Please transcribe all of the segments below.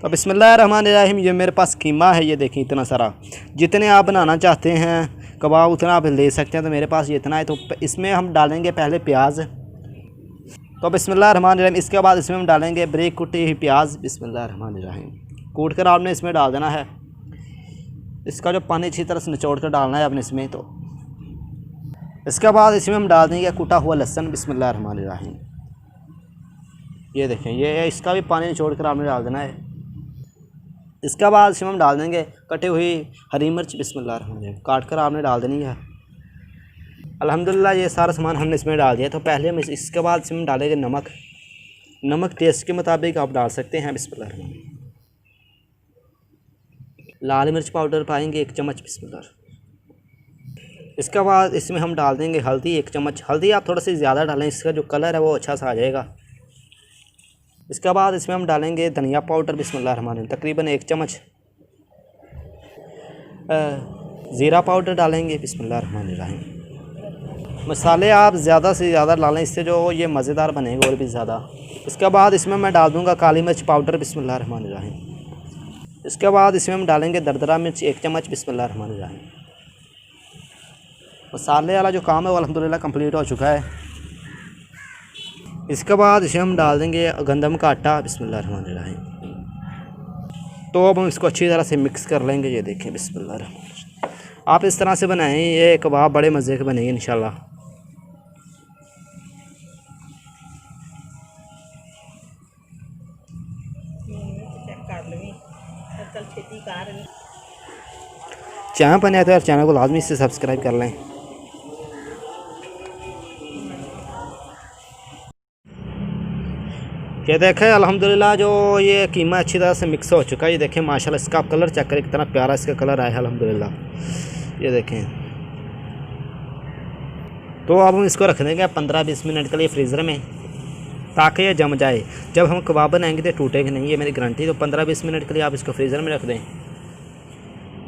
तो बिस्मिल्लाहिर्रहमानिर्रहीम, ये मेरे पास कीमा है, ये देखिए इतना सारा। जितने आप बनाना चाहते हैं कबाब उतना आप ले सकते हैं। तो मेरे पास ये इतना है। तो इसमें हम डालेंगे पहले प्याज। तो बिस्मिल्लाहिर्रहमानिर्रहीम, इसके बाद इसमें हम डालेंगे बारीक कुटी हुई प्याज। बिस्मिल्लाहिर्रहमानिर्रहीम, कूट कर आपने इसमें डाल देना है। इसका जो पानी अच्छी तरह से निचोड़ कर डालना है आपने इसमें। तो इसके बाद इसमें हम डाल देंगे कुटा हुआ लहसुन। बिस्मिल्लाहिर्रहमानिर्रहीम, ये देखें, ये इसका भी पानी निचोड़ कर आपने डाल देना है। इसके बाद इसमें हम डाल देंगे कटी हुई हरी मिर्च। बिस्मिल्लाहिर्रहमानिर्रहीम, काट कर आपने डाल देनी है। अल्हम्दुलिल्लाह, ये सारा सामान हमने इसमें डाल दिया। तो पहले हम इसके बाद इसमें डालेंगे नमक। नमक टेस्ट के मुताबिक आप डाल सकते हैं। बिस्मिल्लाहिर्रहमानिर्रहीम, लाल मिर्च पाउडर पाएंगे 1 चम्मच। बिस्मिल्लाह। इसके बाद इसमें हम डाल देंगे हल्दी 1 चम्मच। हल्दी आप थोड़ा सा ज़्यादा डालें, इसका जो कलर है वो अच्छा सा आ जाएगा। इसके बाद इसमें हम डालेंगे धनिया पाउडर। बिस्मिल्लाहिर्रहमानिर्रहीम, तकरीबन 1 चम्मच। ज़ीरा पाउडर डालेंगे। बिस्मिल्लाहिर्रहमानिर्रहीम, मसाले आप ज़्यादा से ज़्यादा डालें, इससे जो ये मज़ेदार बनेंगे और भी ज़्यादा। इसके बाद इसमें मैं डाल दूँगा काली मिर्च पाउडर। बिस्मिल्लाहिर्रहमानिर्रहीम, इसके बाद इसमें हम डालेंगे दरदरा मिर्च 1 चम्मच। बिस्मिल्लाहिर्रहमानिर्रहीम, मसाले वाला जो काम है वो अल्हम्दुलिल्लाह कंप्लीट हो चुका है। इसके बाद इसे हम डाल देंगे गंदम का आटा। बिस्मिल्लाहिर्रहमानिर्रहीम, तो अब हम इसको अच्छी तरह से मिक्स कर लेंगे। ये देखें, बिस्मिल्लाहिर्रहमानिर्रहीम, आप इस तरह से बनाएं, ये कबाब बड़े मज़े के बनेंगे इंशाल्लाह। चैनल पर नए तो यार चैनल को लाजमी से सब्सक्राइब कर लें। ये देखें, अल्हम्दुलिल्लाह जो ये कीमा अच्छी तरह से मिक्स हो चुका है। ये देखें माशाल्लाह, इसका आप कलर चेक करें, कितना प्यारा इसका कलर आया है अल्हम्दुलिल्लाह। ये देखें, तो अब हम इसको रख देंगे 15-20 मिनट के लिए फ्रीज़र में, ताकि ये जम जाए। जब हम कबाब बनाएंगे तो टूटेगा नहीं, ये मेरी गारंटी। तो 15-20 मिनट के लिए आप इसको फ्रीज़र में रख दें।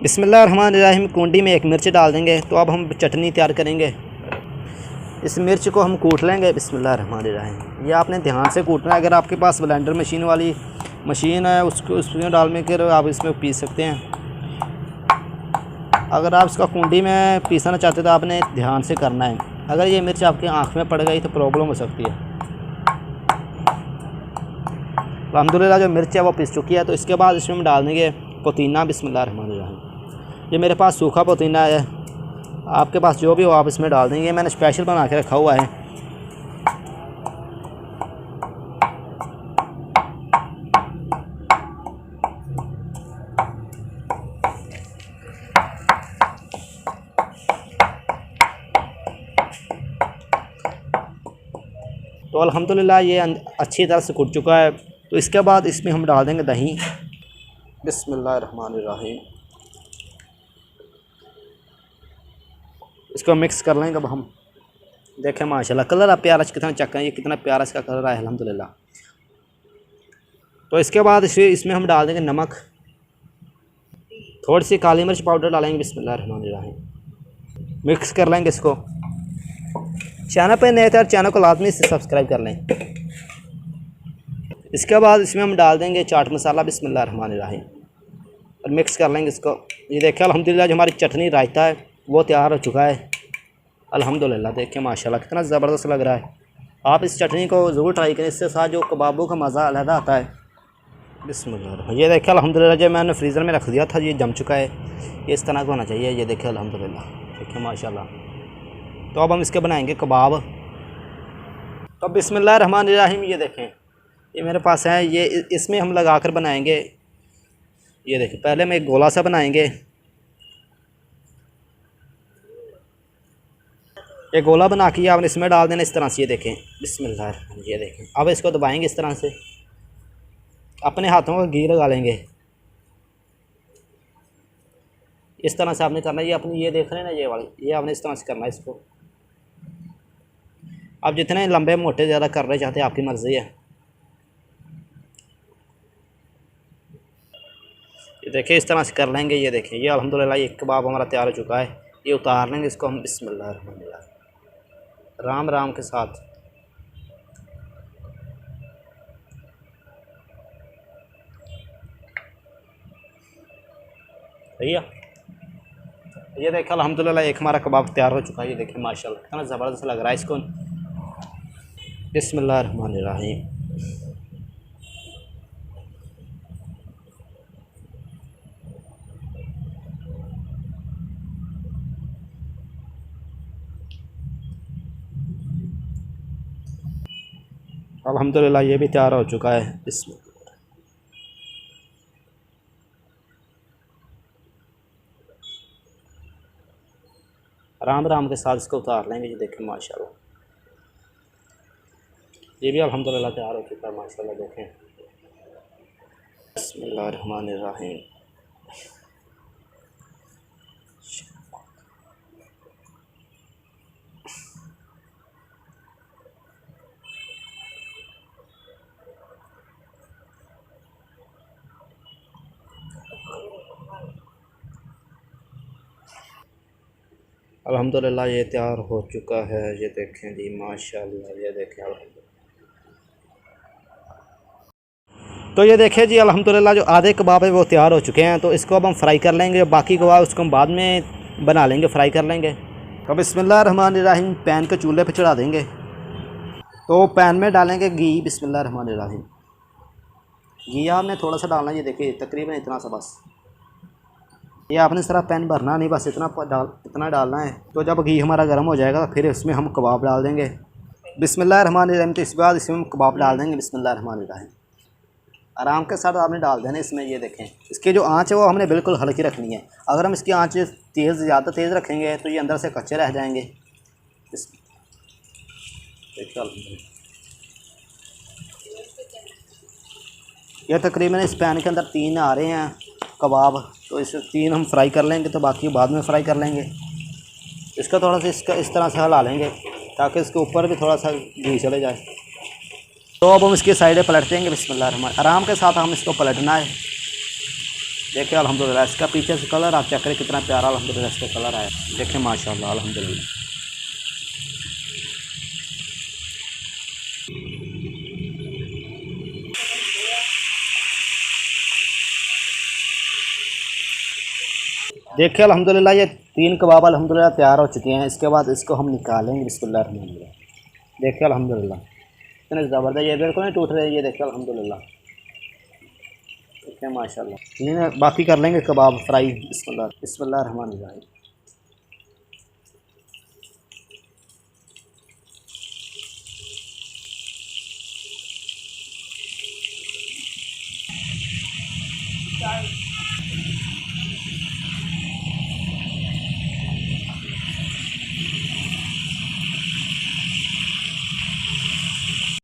बिस्मिल्लाहिर्रहमानिर्रहीम, कुंडी में 1 मिर्च डाल देंगे। तो अब हम चटनी तैयार करेंगे। इस मिर्च को हम कूट लेंगे। बिस्मिल्लाहिर्रहमानिर्रहीम, ये आपने ध्यान से कूटना है। अगर आपके पास ब्लेंडर मशीन वाली मशीन है उसको उसमें डाल कर आप इसमें पीस सकते हैं। अगर आप इसका कुंडी में पीसना चाहते तो आपने ध्यान से करना है। अगर ये मिर्च आपकी आँख में पड़ गई तो प्रॉब्लम हो सकती है। अल्हम्दुलिल्लाह जो मिर्च है वो पीस चुकी है। तो इसके बाद इसमें हम डाल देंगे पुदीना। बिस्मिल्लाहिर्रहमानिर्रहीम, ये मेरे पास सूखा पुदीना है, आपके पास जो भी हो आप इसमें डाल देंगे। मैंने स्पेशल बना के रखा हुआ है। तो अल्हम्दुलिल्लाह ये अच्छी तरह से कुट चुका है। तो इसके बाद इसमें हम डाल देंगे दही। बिस्मिल्लाहिर्रहमानिर्रहीम, इसको मिक्स कर लेंगे। अब हम देखें माशाल्लाह कलर आप प्यारा कितना चेक करें, ये कितना प्यारा इसका कलर आया अल्हम्दुलिल्लाह। तो इसके बाद इसमें हम डाल देंगे नमक, थोड़ी सी काली मिर्च पाउडर डालेंगे। बिस्मिल्लाहिर्रहमानिर्रहीम, मिक्स कर लेंगे इसको। चैनल पर नए थे चैनल को लाजमी से सब्सक्राइब कर लें। इसके बाद इसमें हम डाल देंगे चाट मसाला। बिस्मिल्लाहिर्रहमानिर्रहीम, और मिक्स कर लेंगे इसको। ये देखिए अल्हम्दुलिल्लाह जो हमारी चटनी रायता है वो तैयार हो चुका है अल्हम्दुलिल्लाह। देखिए माशाल्लाह कितना ज़बरदस्त लग रहा है। आप इस चटनी को ज़रूर ट्राई करें, इससे साथ जो कबाबों का मज़ा अलग आता है। बिस्मिल्लाह, ये देखिए अल्हम्दुलिल्लाह जो मैंने फ्रीज़र में रख दिया था ये जम चुका है। ये इस तरह का होना चाहिए। ये देखिए अल्हम्दुलिल्लाह, देखिए माशाल्लाह। तो अब हम इसके बनाएंगे कबाब। तो बिस्मिल्लाहिर्रहमानिर्रहीम, ये देखें ये मेरे पास है, ये इसमें हम लगा कर बनाएंगे। ये देखिए पहले हम एक गोला सा बनाएंगे। ये गोला बना के आपने इसमें डाल देना इस तरह से। ये देखें बिस्मिल्लाह, ये देखें। अब इसको दबाएंगे इस तरह से, अपने हाथों को घी लगा लेंगे। इस तरह से आपने करना है। ये अपनी ये देख रहे हैं ना, ये वाली, ये आपने इस तरह से करना है इसको। आप जितने लंबे मोटे ज़्यादा कर रहे चाहते हैं आपकी मर्ज़ी है। ये देखिए इस तरह से कर लेंगे। ये देखिए ये अल्हम्दुलिल्लाह ये कबाब हमारा तैयार हो चुका है। ये उतार लेंगे इसको हम। बिस्मिल्लाहिर्रहमानिर्रहीम, राम राम के साथ। भैया ये देखिए अल्हम्दुलिल्लाह एक हमारा कबाब तैयार हो चुका है। ये देखिए माशाल्लाह कितना ज़बरदस्त लग रहा है इसको। बिस्मिल्लाहिर्रहमानिर्रहीम। अल्हम्दुलिल्लाह ये भी तैयार हो चुका है। इसमें आराम आराम के साथ इसको उतार लेंगे। ये देखें माशाल्लाह ये भी अल्हम्दुलिल्लाह तैयार हो चुका है माशाल्लाह। देखें बिस्मिल्लाहिर्रहमानिर्रहीम। अल्हम्दुलिल्लाह ये तैयार हो चुका है। ये देखें जी माशाल्लाह। ये देखें तो ये देखिए जी अल्हम्दुलिल्लाह जो आधे कबाब है वो तैयार हो चुके हैं। तो इसको अब हम फ्राई कर लेंगे। बाकी कबाब उसको हम बाद में बना लेंगे, फ्राई कर लेंगे। तो बिस्मिल्लाहिर्रहमानिर्रहीम पैन को चूल्हे पे चढ़ा देंगे। तो पैन में डालेंगे घी। बिस्मिल्लाहिर्रहमानिर्रहीम। घी आपने थोड़ा सा डालना है। ये देखिए तकरीबन इतना सा बस। ये आपने सारा पैन भरना नहीं, बस इतना डालना है। तो जब घी हमारा गर्म हो जाएगा तो फिर इसमें हम कबाब डाल देंगे। बिस्मिल्लाहिर्रहमानिर्रहीम। तो इसके बाद इसमें हम कबाब डाल देंगे। बिस्मिल्लाहिर्रहमानिर्रहीम आराम के साथ आपने डाल देना इसमें। ये देखें इसकी जो आंच है वो हमने बिल्कुल हल्की रखनी है। अगर हम इसकी आंच ज़्यादा तेज़ रखेंगे तो ये अंदर से कच्चे रह जाएंगे। ये तकरीबन इस पैन के अंदर 3 आ रहे हैं कबाब। तो इस 3 हम फ्राई कर लेंगे, तो बाकी बाद में फ्राई कर लेंगे। इसका थोड़ा सा इस तरह से हिला लेंगे ताकि इसके ऊपर भी थोड़ा सा घी चले जाए। तो अब हम इसकी साइडें पलट देंगे। बिस्मिल्लाह आराम के साथ हम इसको पलटना है। देखिए अल्हम्दुलिल्लाह इसका पीछे से कलर आप चेक करें कितना प्यारा अल्हम्दुलिल्लाह इसका कलर आया। देखिए माशाल्लाह अल्हम्दुलिल्लाह। देखिए अल्हम्दुलिल्लाह ये 3 कबाब अल्हम्दुलिल्लाह तैयार हो चुके हैं। इसके बाद इसको हम निकालेंगे। बिस्मिल्लाह। देखिए अल्हम्दुलिल्लाह इतने ज़बरदस्त, ये बिल्कुल नहीं टूट रहे। ये देखिए अल्हम्दुलिल्लाह। देखिए माशाल्लाह। ये बाकी कर लेंगे कबाब फ्राई। बिस्मिल्लाहिर्रहमानिर्रहीम।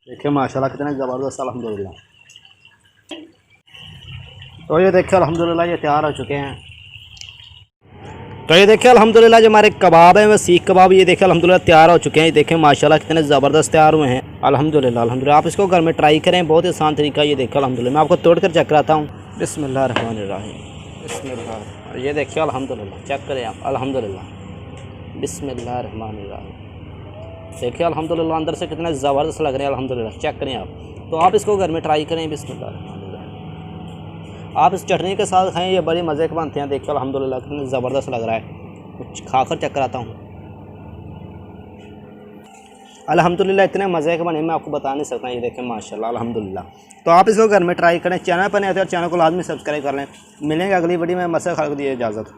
देखिए माशाल्लाह कितने ज़बरदस्त अल्हम्दुलिल्लाह। तो ये देखिए अल्हम्दुलिल्लाह ये तैयार हो चुके हैं। तो ये देखिए अल्हम्दुलिल्लाह जो हमारे कबाब हैं वो सीख कबाब ये देखिए अल्हम्दुलिल्लाह तैयार हो चुके हैं। ये देखिए माशाल्लाह कितने ज़बरदस्त तैयार हुए हैं अल्हम्दुलिल्लाह। अल्हम्दुलिल्लाह आप इसको घर में ट्राई करें, बहुत ही आसान तरीका। ये देखिए अल्हम्दुलिल्लाह मैं आपको तोड़ कर चेक कराता हूँ। बिस्मिल्लाहिर्रहमानिर्रहीम। बिस्मिल्लाह। ये देखिए अल्हम्दुलिल्लाह चेक करें आप अल्हम्दुलिल्लाह। बिस्मिल्लाहिर्रहमानिर्रहीम। देखिए अल्हम्दुलिल्लाह अंदर से कितने ज़बरदस्त लग रहे हैं अल्हम्दुलिल्लाह। चेक करें आप। तो आप इसको घर में ट्राई करें। बिस्मिल्लाह। आप इस चटनी के साथ खाएं, ये बड़े मज़े के बनते हैं। देखिए अल्हम्दुलिल्लाह कितने ज़बरदस्त लग रहा है। कुछ खाकर चेक कराता हूँ। अल्हम्दुलिल्लाह इतने मज़े के बने मैं आपको बता नहीं सकता। ये देखें माशाल्लाह अल्हम्दुलिल्लाह। तो आप इसको घर में ट्राई करें। चैनल पर नहीं आते और चैनल को लाजमी सब्सक्राइब कर लें। मिलेंगे अगली वीडियो में। मसे खाकर दिए इजाज़त।